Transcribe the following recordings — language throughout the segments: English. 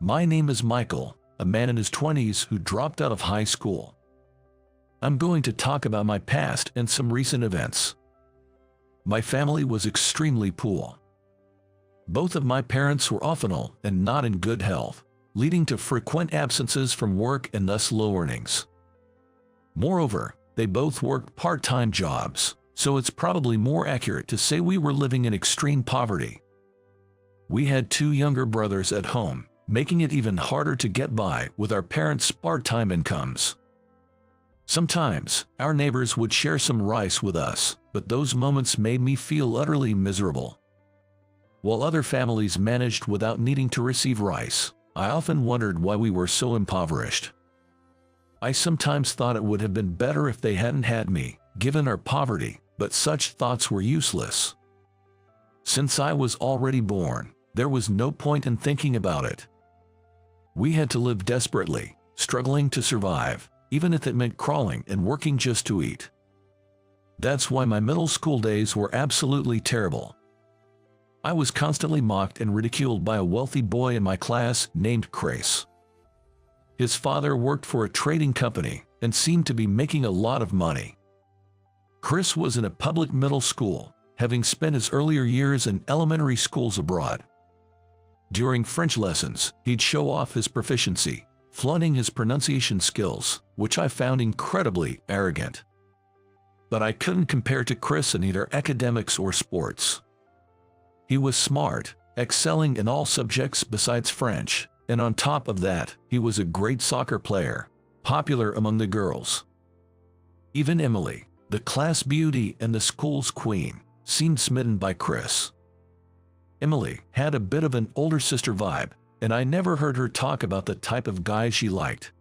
My name is Michael, a man in his 20s who dropped out of high school. I'm going to talk about my past and some recent events. My family was extremely poor. Both of my parents were often ill and not in good health, leading to frequent absences from work and thus low earnings. Moreover, they both worked part-time jobs, so it's probably more accurate to say we were living in extreme poverty. We had 2 younger brothers at home, making it even harder to get by with our parents' part-time incomes. Sometimes, our neighbors would share some rice with us, but those moments made me feel utterly miserable. While other families managed without needing to receive rice, I often wondered why we were so impoverished. I sometimes thought it would have been better if they hadn't had me, given our poverty, but such thoughts were useless. Since I was already born, there was no point in thinking about it. We had to live desperately, struggling to survive, even if it meant crawling and working just to eat. That's why my middle school days were absolutely terrible. I was constantly mocked and ridiculed by a wealthy boy in my class named Chris. His father worked for a trading company and seemed to be making a lot of money. Chris was in a public middle school, having spent his earlier years in elementary schools abroad. During French lessons, he'd show off his proficiency, flaunting his pronunciation skills, which I found incredibly arrogant. But I couldn't compare to Chris in either academics or sports. He was smart, excelling in all subjects besides French, and on top of that, he was a great soccer player, popular among the girls. Even Emily, the class beauty and the school's queen, seemed smitten by Chris. Emily had a bit of an older sister vibe, and I never heard her talk about the type of guys she liked.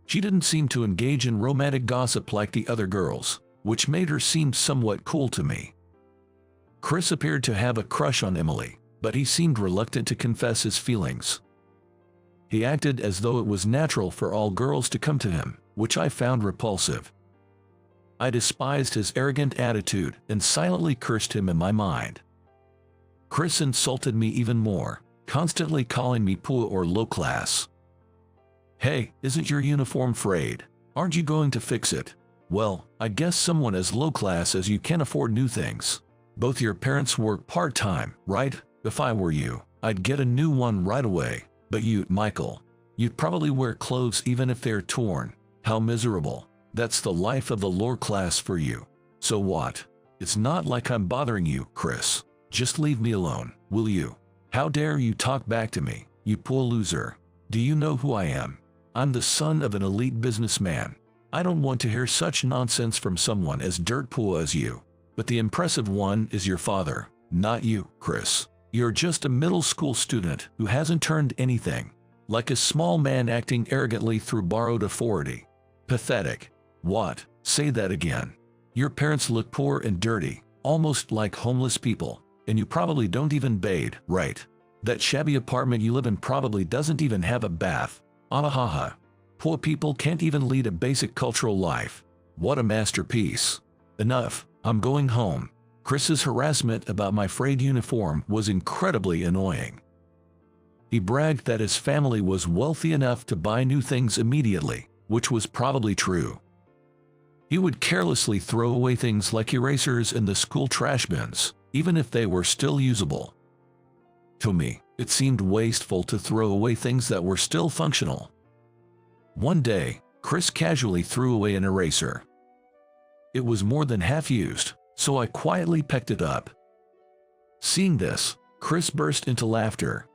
She didn't seem to engage in romantic gossip like the other girls, which made her seem somewhat cool to me. Chris appeared to have a crush on Emily, but he seemed reluctant to confess his feelings. He acted as though it was natural for all girls to come to him, which I found repulsive. I despised his arrogant attitude and silently cursed him in my mind. Chris insulted me even more, constantly calling me poor or low class. "Hey, isn't your uniform frayed? Aren't you going to fix it? Well, I guess someone as low class as you can afford new things. Both your parents work part-time, right? If I were you, I'd get a new one right away. But you, Michael, you'd probably wear clothes even if they're torn. How miserable. That's the life of the lower class for you. So what? It's not like I'm bothering you, Chris. Just leave me alone, will you? How dare you talk back to me, you poor loser. Do you know who I am? I'm the son of an elite businessman. I don't want to hear such nonsense from someone as dirt poor as you. But the impressive one is your father, not you, Chris. You're just a middle school student who hasn't turned anything. Like a small man acting arrogantly through borrowed authority. Pathetic. What? Say that again. Your parents look poor and dirty, almost like homeless people. And you probably don't even bathe, right? That shabby apartment you live in probably doesn't even have a bath. Ahaha. Poor people can't even lead a basic cultural life. What a masterpiece. Enough, I'm going home. Chris's harassment about my frayed uniform was incredibly annoying. He bragged that his family was wealthy enough to buy new things immediately, which was probably true. He would carelessly throw away things like erasers in the school trash bins, even if they were still usable. To me, it seemed wasteful to throw away things that were still functional. One day, Chris casually threw away an eraser. It was more than half used, so I quietly picked it up. Seeing this, Chris burst into laughter.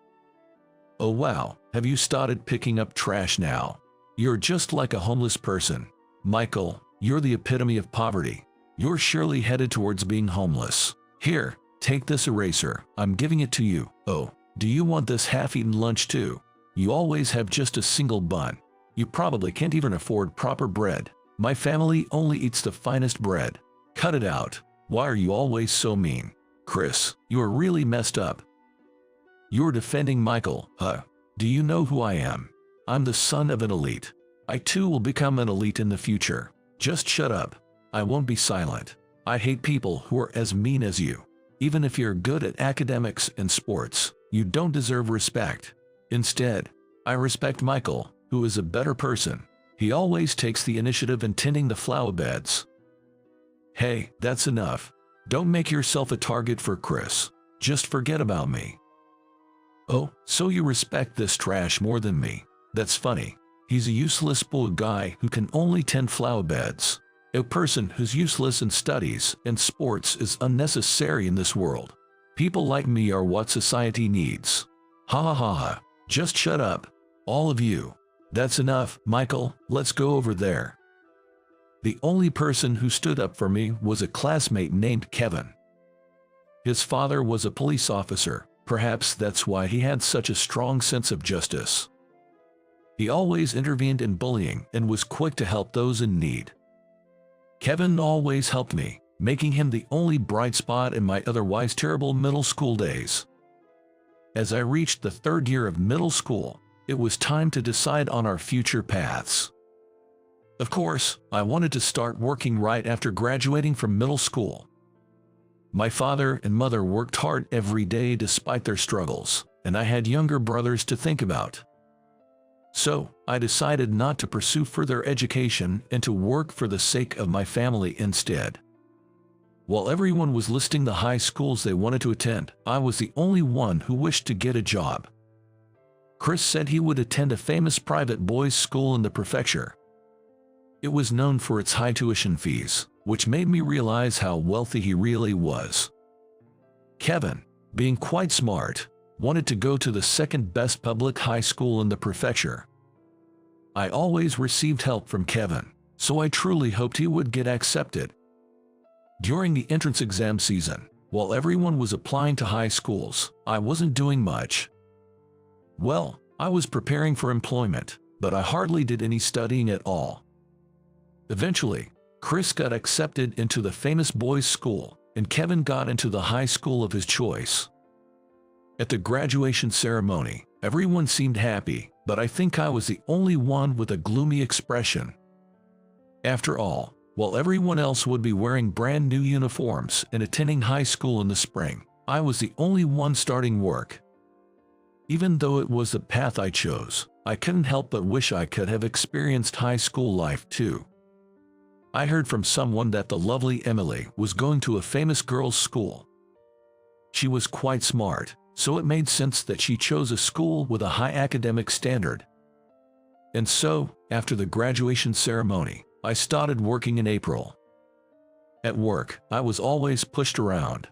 "Oh wow, have you started picking up trash now? You're just like a homeless person. Michael, you're the epitome of poverty. You're surely headed towards being homeless. Here, take this eraser, I'm giving it to you. Oh, do you want this half-eaten lunch too? You always have just a single bun. You probably can't even afford proper bread. My family only eats the finest bread. Cut it out. Why are you always so mean? Chris, you are really messed up." "You're defending Michael, huh? Do you know who I am? I'm the son of an elite. I too will become an elite in the future. Just shut up. I won't be silent. I hate people who are as mean as you. Even if you're good at academics and sports, you don't deserve respect. Instead, I respect Michael, who is a better person. He always takes the initiative in tending the flower beds. Hey, that's enough. Don't make yourself a target for Chris. Just forget about me. Oh, so you respect this trash more than me. That's funny. He's a useless bull guy who can only tend flower beds. A person who's useless in studies and sports is unnecessary in this world. People like me are what society needs. Ha ha ha ha. Just shut up. All of you. That's enough, Michael, let's go over there. The only person who stood up for me was a classmate named Kevin. His father was a police officer. Perhaps that's why he had such a strong sense of justice. He always intervened in bullying and was quick to help those in need. Kevin always helped me, making him the only bright spot in my otherwise terrible middle school days. As I reached the third year of middle school, it was time to decide on our future paths. Of course, I wanted to start working right after graduating from middle school. My father and mother worked hard every day despite their struggles, and I had younger brothers to think about. So, I decided not to pursue further education and to work for the sake of my family instead. While everyone was listing the high schools they wanted to attend, I was the only one who wished to get a job. Chris said he would attend a famous private boys' school in the prefecture. It was known for its high tuition fees, which made me realize how wealthy he really was. Kevin, being quite smart, wanted to go to the second best public high school in the prefecture. I always received help from Kevin, so I truly hoped he would get accepted. During the entrance exam season, while everyone was applying to high schools, I wasn't doing much. Well, I was preparing for employment, but I hardly did any studying at all. Eventually, Chris got accepted into the famous boys' school, and Kevin got into the high school of his choice. At the graduation ceremony, everyone seemed happy, but I think I was the only one with a gloomy expression. After all, while everyone else would be wearing brand new uniforms and attending high school in the spring, I was the only one starting work. Even though it was the path I chose, I couldn't help but wish I could have experienced high school life too. I heard from someone that the lovely Emily was going to a famous girls' school. She was quite smart, so it made sense that she chose a school with a high academic standard. And so, after the graduation ceremony, I started working in April. At work, I was always pushed around.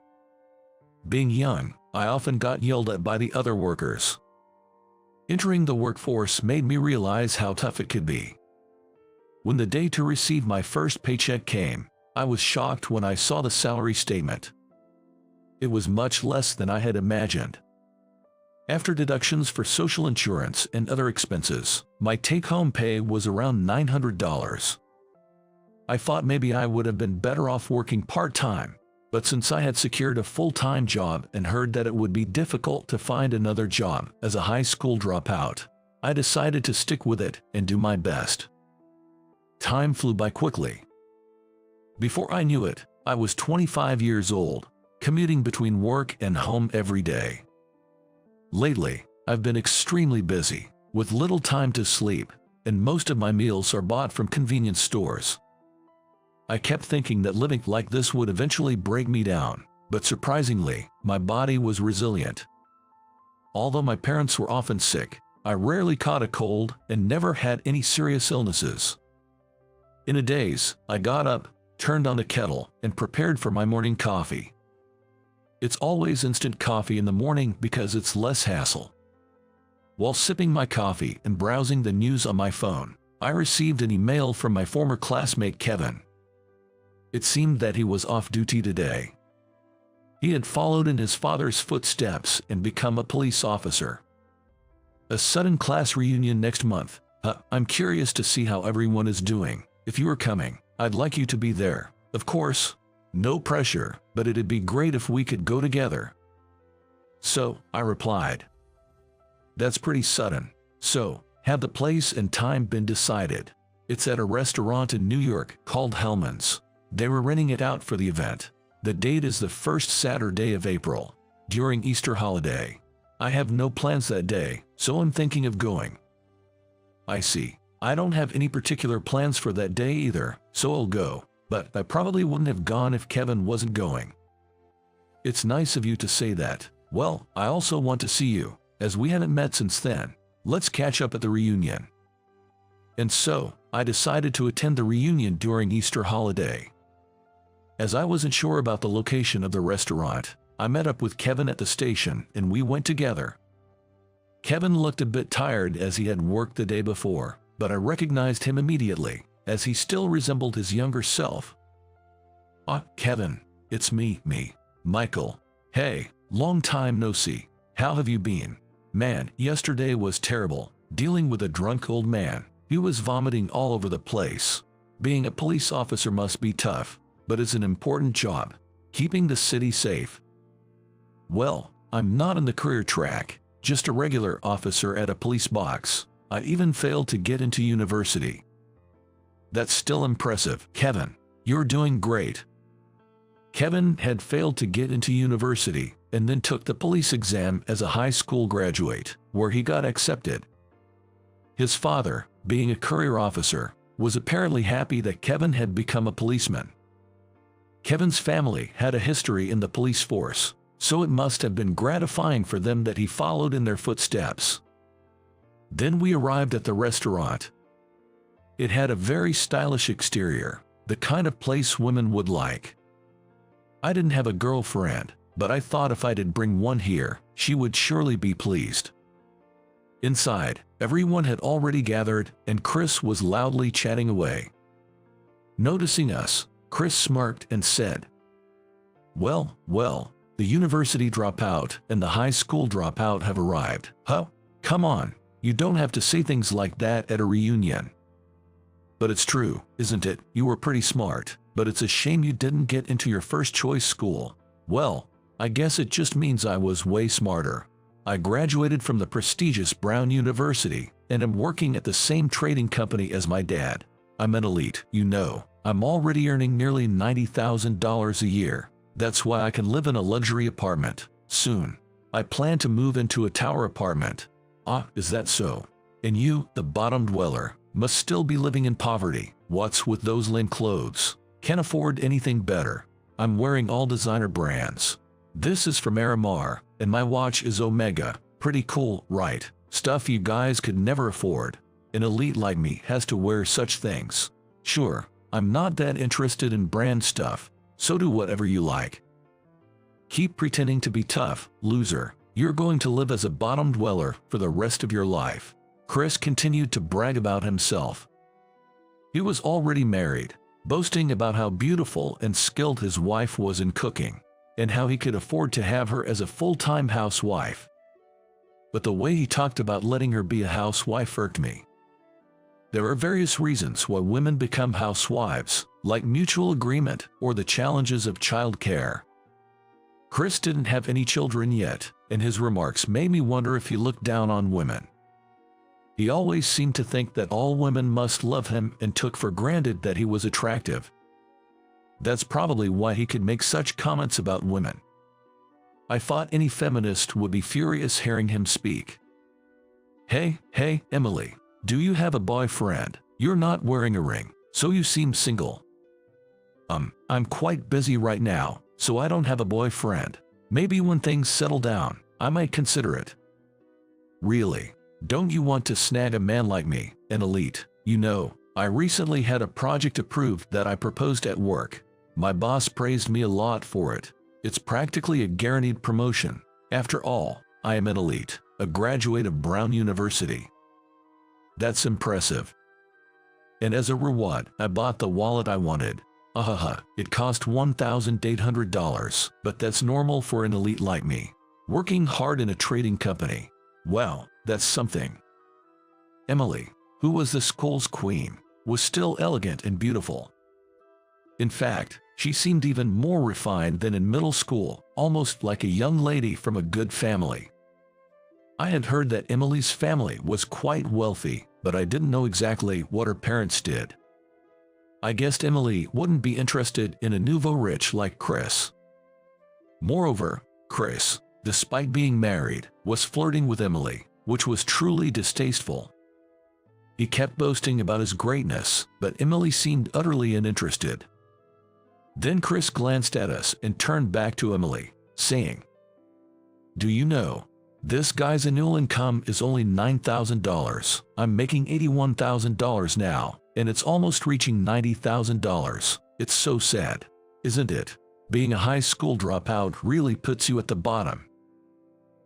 Being young, I often got yelled at by the other workers. Entering the workforce made me realize how tough it could be. When the day to receive my first paycheck came, I was shocked when I saw the salary statement. It was much less than I had imagined. After deductions for social insurance and other expenses, my take-home pay was around $900. I thought maybe I would have been better off working part-time, but since I had secured a full-time job and heard that it would be difficult to find another job as a high school dropout, I decided to stick with it and do my best. Time flew by quickly. Before I knew it, I was 25 years old, commuting between work and home every day. Lately, I've been extremely busy, with little time to sleep, and most of my meals are bought from convenience stores. I kept thinking that living like this would eventually break me down, but surprisingly, my body was resilient. Although my parents were often sick, I rarely caught a cold and never had any serious illnesses. In a daze, I got up, turned on the kettle, and prepared for my morning coffee. It's always instant coffee in the morning because it's less hassle. While sipping my coffee and browsing the news on my phone, I received an email from my former classmate Kevin. It seemed that he was off duty today. He had followed in his father's footsteps and become a police officer. A sudden class reunion next month. I'm curious to see how everyone is doing. If you are coming, I'd like you to be there. Of course, no pressure, but it'd be great if we could go together. So, I replied. That's pretty sudden. So, have the place and time been decided? It's at a restaurant in New York called Hellman's. They were renting it out for the event. The date is the first Saturday of April, during Easter holiday. I have no plans that day, so I'm thinking of going. I see. I don't have any particular plans for that day either, so I'll go, but I probably wouldn't have gone if Kevin wasn't going. It's nice of you to say that. Well, I also want to see you, as we haven't met since then. Let's catch up at the reunion. And so, I decided to attend the reunion during Easter holiday. As I wasn't sure about the location of the restaurant, I met up with Kevin at the station and we went together. Kevin looked a bit tired as he had worked the day before, but I recognized him immediately, as he still resembled his younger self. "Ah, Kevin, it's me, Michael. Hey, long time no see. How have you been?" "Man, yesterday was terrible, dealing with a drunk old man. He was vomiting all over the place. Being a police officer must be tough, but it's an important job, keeping the city safe." "Well, I'm not in the career track, just a regular officer at a police box. I even failed to get into university." "That's still impressive, Kevin. You're doing great." Kevin had failed to get into university and then took the police exam as a high school graduate, where he got accepted. His father, being a career officer, was apparently happy that Kevin had become a policeman. Kevin's family had a history in the police force, so it must have been gratifying for them that he followed in their footsteps. Then we arrived at the restaurant. It had a very stylish exterior, the kind of place women would like. I didn't have a girlfriend, but I thought if I did bring one here, she would surely be pleased. Inside, everyone had already gathered, and Chris was loudly chatting away. Noticing us, Chris smirked and said, Well, the university dropout and the high school dropout have arrived." "Huh? Come on, you don't have to say things like that at a reunion." "But it's true, isn't it? You were pretty smart, but it's a shame you didn't get into your first choice school." "Well, I guess it just means I was way smarter. I graduated from the prestigious Brown University, and am working at the same trading company as my dad. I'm an elite, you know. I'm already earning nearly $90,000 a year. That's why I can live in a luxury apartment. Soon, I plan to move into a tower apartment." "Ah, is that so? And you, the bottom dweller, must still be living in poverty. What's with those linen clothes? Can't afford anything better. I'm wearing all designer brands. This is from Aramar, and my watch is Omega. Pretty cool, right? Stuff you guys could never afford. An elite like me has to wear such things. Sure, I'm not that interested in brand stuff, so do whatever you like. Keep pretending to be tough, loser. You're going to live as a bottom dweller for the rest of your life." Chris continued to brag about himself. He was already married, boasting about how beautiful and skilled his wife was in cooking, and how he could afford to have her as a full-time housewife. But the way he talked about letting her be a housewife irked me. There are various reasons why women become housewives, like mutual agreement or the challenges of childcare. Chris didn't have any children yet, and his remarks made me wonder if he looked down on women. He always seemed to think that all women must love him and took for granted that he was attractive. That's probably why he could make such comments about women. I thought any feminist would be furious hearing him speak. Hey, Emily, do you have a boyfriend? You're not wearing a ring, so you seem single." I'm quite busy right now, so I don't have a boyfriend. Maybe when things settle down, I might consider it." "Really? Don't you want to snag a man like me, an elite? You know, I recently had a project approved that I proposed at work. My boss praised me a lot for it. It's practically a guaranteed promotion. After all, I am an elite, a graduate of Brown University." "That's impressive." "And as a reward, I bought the wallet I wanted. It cost $1,800, but that's normal for an elite like me. Working hard in a trading company. Wow, that's something." Emily, who was the school's queen, was still elegant and beautiful. In fact, she seemed even more refined than in middle school, almost like a young lady from a good family. I had heard that Emily's family was quite wealthy, but I didn't know exactly what her parents did. I guessed Emily wouldn't be interested in a nouveau rich like Chris. Moreover, Chris, despite being married, was flirting with Emily, which was truly distasteful. He kept boasting about his greatness, but Emily seemed utterly uninterested. Then Chris glanced at us and turned back to Emily, saying, "Do you know, this guy's annual income is only $9,000. I'm making $81,000 now, and it's almost reaching $90,000. It's so sad, isn't it? Being a high school dropout really puts you at the bottom."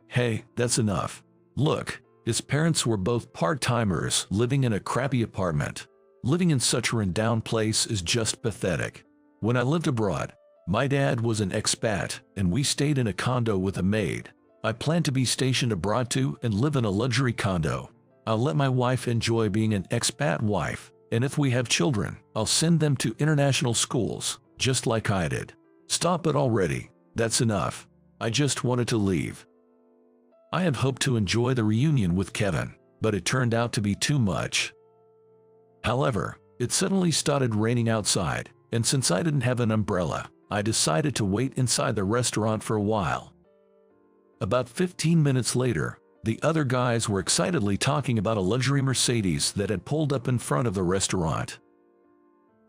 Hey, that's enough. Look, his parents were both part-timers living in a crappy apartment. Living in such a rundown place is just pathetic. When I lived abroad, my dad was an expat, and we stayed in a condo with a maid. I plan to be stationed abroad too and live in a luxury condo. I'll let my wife enjoy being an expat wife, and if we have children, I'll send them to international schools, just like I did. Stop it already. That's enough. I just wanted to leave. I had hoped to enjoy the reunion with Kevin, but it turned out to be too much. However, it suddenly started raining outside, and since I didn't have an umbrella, I decided to wait inside the restaurant for a while. About 15 minutes later, the other guys were excitedly talking about a luxury Mercedes that had pulled up in front of the restaurant.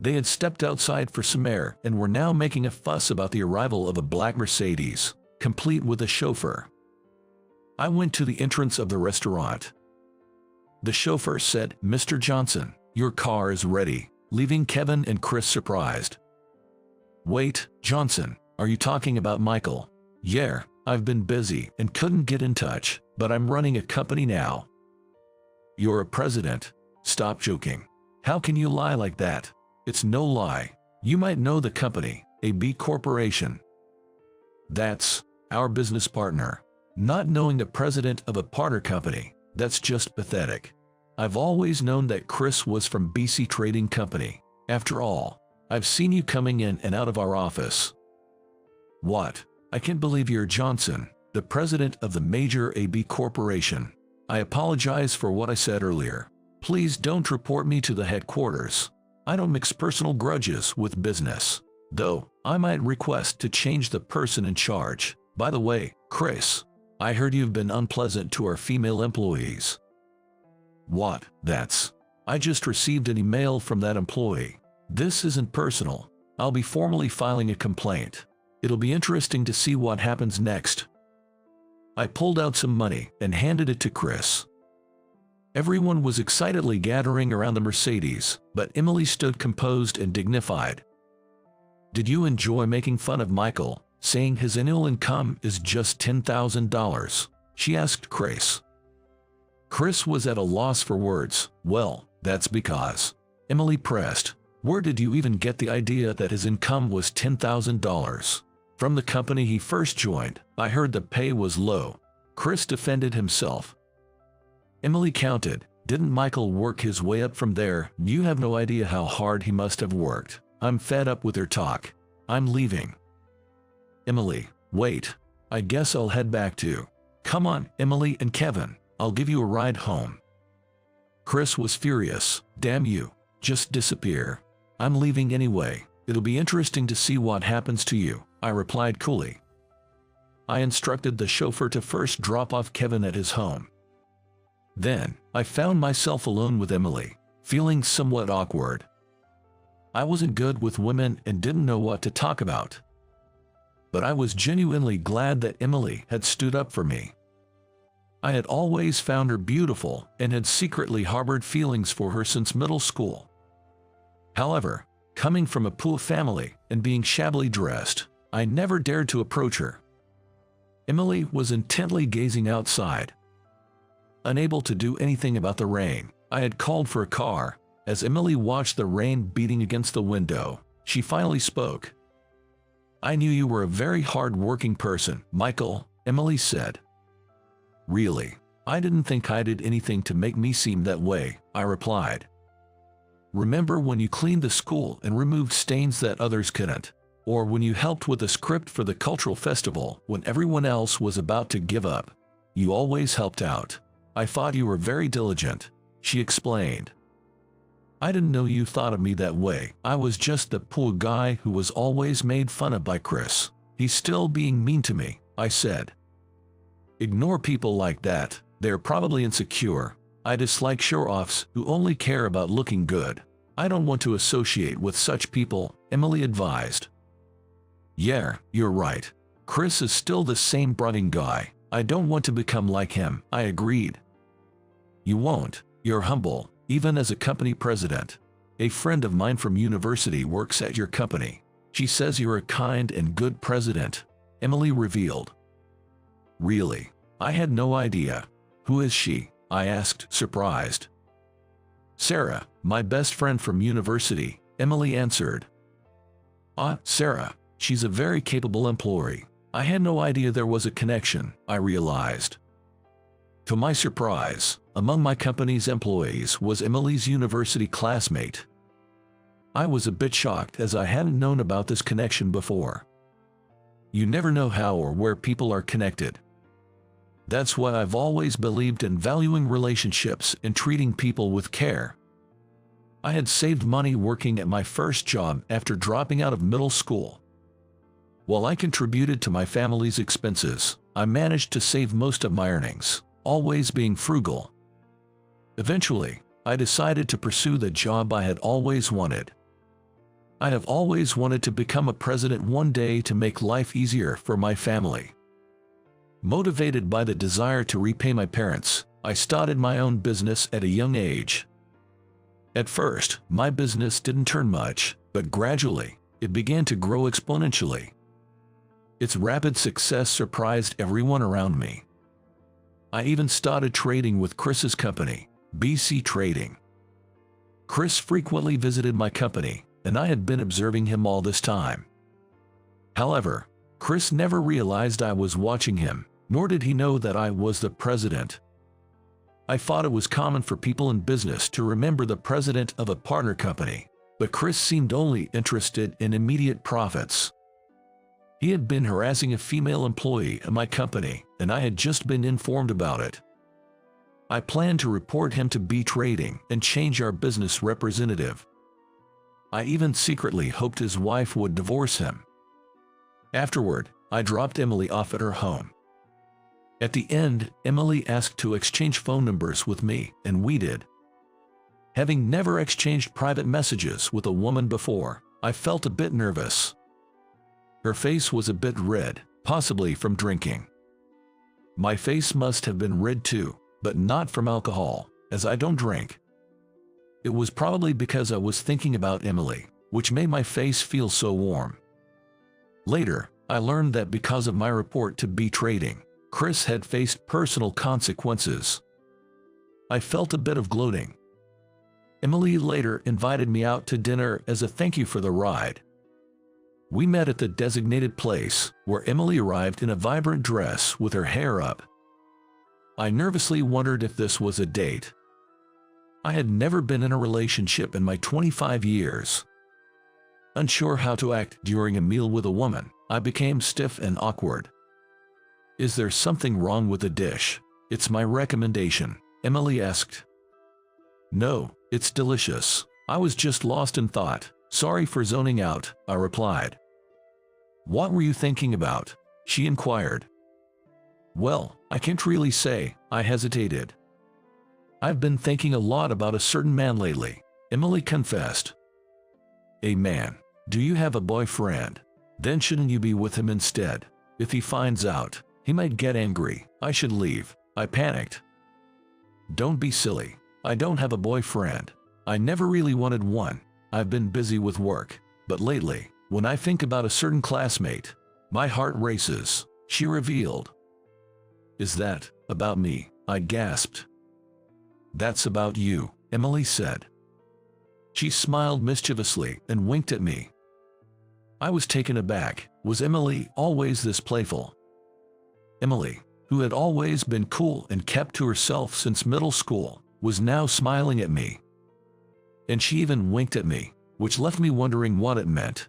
They had stepped outside for some air and were now making a fuss about the arrival of a black Mercedes, complete with a chauffeur. I went to the entrance of the restaurant. The chauffeur said, "Mr. Johnson, your car is ready," leaving Kevin and Chris surprised. "Wait, Johnson, are you talking about Michael?" "Yeah, I've been busy and couldn't get in touch, but I'm running a company now." "You're a president? Stop joking. How can you lie like that?" "It's no lie. You might know the company, AB Corporation. That's our business partner." Not knowing the president of a partner company, that's just pathetic. I've always known that Chris was from BC Trading Company. After all, I've seen you coming in and out of our office. "What? I can't believe you're Johnson, the president of the major AB Corporation. I apologize for what I said earlier. Please don't report me to the headquarters. I don't mix personal grudges with business. Though, I might request to change the person in charge. By the way, Chris, I heard you've been unpleasant to our female employees." "What? I just received an email from that employee. This isn't personal. I'll be formally filing a complaint. It'll be interesting to see what happens next." I pulled out some money and handed it to Chris. Everyone was excitedly gathering around the Mercedes, but Emily stood composed and dignified. "Did you enjoy making fun of Michael, saying his annual income is just $10,000, she asked Chris. Chris was at a loss for words. "Well, that's because," Emily pressed, "where did you even get the idea that his income was $10,000? From the company he first joined. I heard the pay was low." Chris defended himself. Emily counted. "Didn't Michael work his way up from there? You have no idea how hard he must have worked. I'm fed up with their talk. I'm leaving." Emily, "Wait. I guess I'll head back too." "Come on, Emily and Kevin. I'll give you a ride home." Chris was furious. "Damn you. Just disappear." "I'm leaving anyway. It'll be interesting to see what happens to you," I replied coolly. I instructed the chauffeur to first drop off Kevin at his home. Then, I found myself alone with Emily, feeling somewhat awkward. I wasn't good with women and didn't know what to talk about. But I was genuinely glad that Emily had stood up for me. I had always found her beautiful and had secretly harbored feelings for her since middle school. However, coming from a poor family and being shabbily dressed, I never dared to approach her. Emily was intently gazing outside. Unable to do anything about the rain, I had called for a car. As Emily watched the rain beating against the window, she finally spoke. "I knew you were a very hard-working person, Michael," Emily said. "Really? I didn't think I did anything to make me seem that way," I replied. "Remember when you cleaned the school and removed stains that others couldn't? Or when you helped with the script for the cultural festival when everyone else was about to give up? You always helped out. I thought you were very diligent," she explained. "I didn't know you thought of me that way. I was just the poor guy who was always made fun of by Chris. He's still being mean to me," I said. Ignore people like that, they're probably insecure. I dislike show-offs who only care about looking good. I don't want to associate with such people, Emily advised. Yeah, you're right. Chris is still the same brooding guy. I don't want to become like him, I agreed. You won't. You're humble, even as a company president. A friend of mine from university works at your company. She says you're a kind and good president, Emily revealed. Really? I had no idea. Who is she? I asked, surprised. Sarah, my best friend from university, Emily answered. Ah, Sarah. She's a very capable employee. I had no idea there was a connection, I realized. To my surprise, among my company's employees was Emily's university classmate. I was a bit shocked as I hadn't known about this connection before. You never know how or where people are connected. That's why I've always believed in valuing relationships and treating people with care. I had saved money working at my first job after dropping out of middle school. While I contributed to my family's expenses, I managed to save most of my earnings, always being frugal. Eventually, I decided to pursue the job I had always wanted. I have always wanted to become a president one day to make life easier for my family. Motivated by the desire to repay my parents, I started my own business at a young age. At first, my business didn't turn much, but gradually, it began to grow exponentially. Its rapid success surprised everyone around me. I even started trading with Chris's company, BC Trading. Chris frequently visited my company, and I had been observing him all this time. However, Chris never realized I was watching him, nor did he know that I was the president. I thought it was common for people in business to remember the president of a partner company, but Chris seemed only interested in immediate profits. He had been harassing a female employee at my company, and I had just been informed about it. I planned to report him to B Trading and change our business representative. I even secretly hoped his wife would divorce him. Afterward, I dropped Emily off at her home. At the end, Emily asked to exchange phone numbers with me, and we did. Having never exchanged private messages with a woman before, I felt a bit nervous. Her face was a bit red, possibly from drinking. My face must have been red too, but not from alcohol, as I don't drink. It was probably because I was thinking about Emily, which made my face feel so warm. Later, I learned that because of my report to B Trading, Chris had faced personal consequences. I felt a bit of gloating. Emily later invited me out to dinner as a thank you for the ride. We met at the designated place, where Emily arrived in a vibrant dress with her hair up. I nervously wondered if this was a date. I had never been in a relationship in my 25 years. Unsure how to act during a meal with a woman, I became stiff and awkward. Is there something wrong with the dish? It's my recommendation, Emily asked. No, it's delicious. I was just lost in thought. Sorry for zoning out, I replied. What were you thinking about? She inquired. Well, I can't really say, I hesitated. I've been thinking a lot about a certain man lately, Emily confessed. A man? Do you have a boyfriend? Then shouldn't you be with him instead? If he finds out, he might get angry. I should leave, I panicked. Don't be silly. I don't have a boyfriend. I never really wanted one. I've been busy with work, but lately, when I think about a certain classmate, my heart races, she revealed. Is that about me? I gasped. That's about you, Emily said. She smiled mischievously and winked at me. I was taken aback. Was Emily always this playful? Emily, who had always been cool and kept to herself since middle school, was now smiling at me. And she even winked at me, which left me wondering what it meant.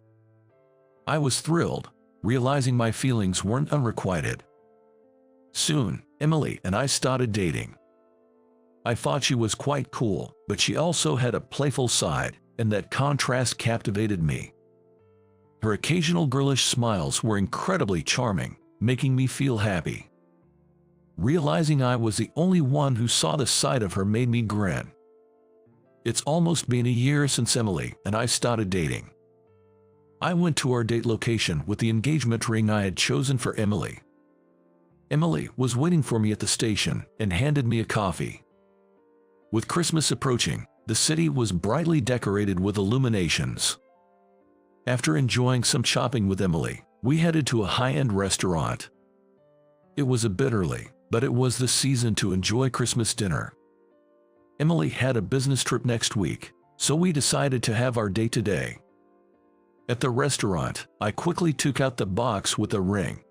I was thrilled, realizing my feelings weren't unrequited. Soon, Emily and I started dating. I thought she was quite cool, but she also had a playful side, and that contrast captivated me. Her occasional girlish smiles were incredibly charming, making me feel happy. Realizing I was the only one who saw the side of her made me grin. It's almost been a year since Emily and I started dating. I went to our date location with the engagement ring I had chosen for Emily. Emily was waiting for me at the station and handed me a coffee. With Christmas approaching, the city was brightly decorated with illuminations. After enjoying some shopping with Emily, we headed to a high-end restaurant. It was a bit early, but it was the season to enjoy Christmas dinner. Emily had a business trip next week, so we decided to have our date today. At the restaurant, I quickly took out the box with the ring.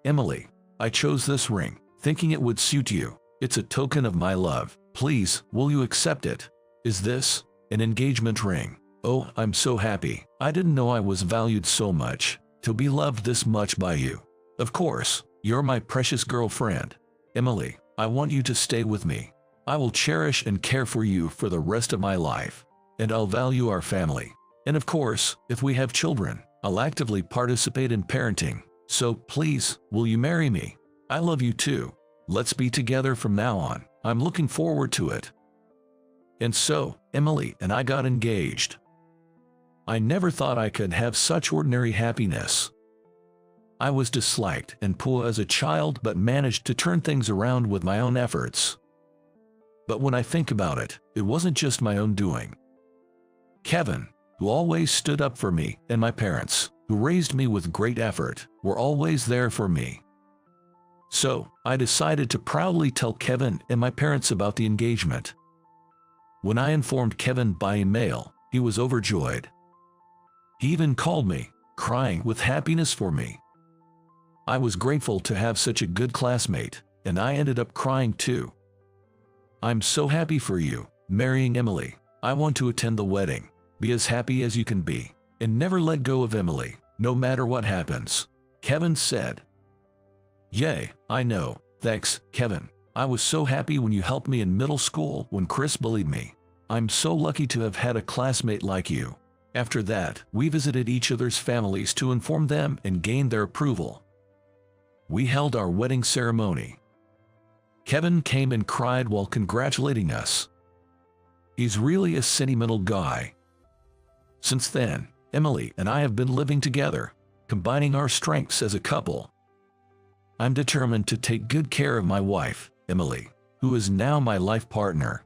Emily, I chose this ring, thinking it would suit you. It's a token of my love. Please, will you accept it? Is this an engagement ring? Oh, I'm so happy. I didn't know I was valued so much, to be loved this much by you. Of course, you're my precious girlfriend. Emily, I want you to stay with me. I will cherish and care for you for the rest of my life, and I'll value our family. And of course, if we have children, I'll actively participate in parenting. So please, will you marry me? I love you too. Let's be together from now on. I'm looking forward to it. And so, Emily and I got engaged. I never thought I could have such ordinary happiness. I was disliked and poor as a child but managed to turn things around with my own efforts. But when I think about it, it wasn't just my own doing. Kevin, who always stood up for me, and my parents, who raised me with great effort, were always there for me. So, I decided to proudly tell Kevin and my parents about the engagement. When I informed Kevin by email, he was overjoyed. He even called me, crying with happiness for me. I was grateful to have such a good classmate, and I ended up crying too. I'm so happy for you, marrying Emily. I want to attend the wedding, be as happy as you can be, and never let go of Emily, no matter what happens. Kevin said. Yay, I know. Thanks, Kevin. I was so happy when you helped me in middle school when Chris bullied me. I'm so lucky to have had a classmate like you. After that, we visited each other's families to inform them and gain their approval. We held our wedding ceremony. Kevin came and cried while congratulating us. He's really a sentimental guy. Since then, Emily and I have been living together, combining our strengths as a couple. I'm determined to take good care of my wife, Emily, who is now my life partner.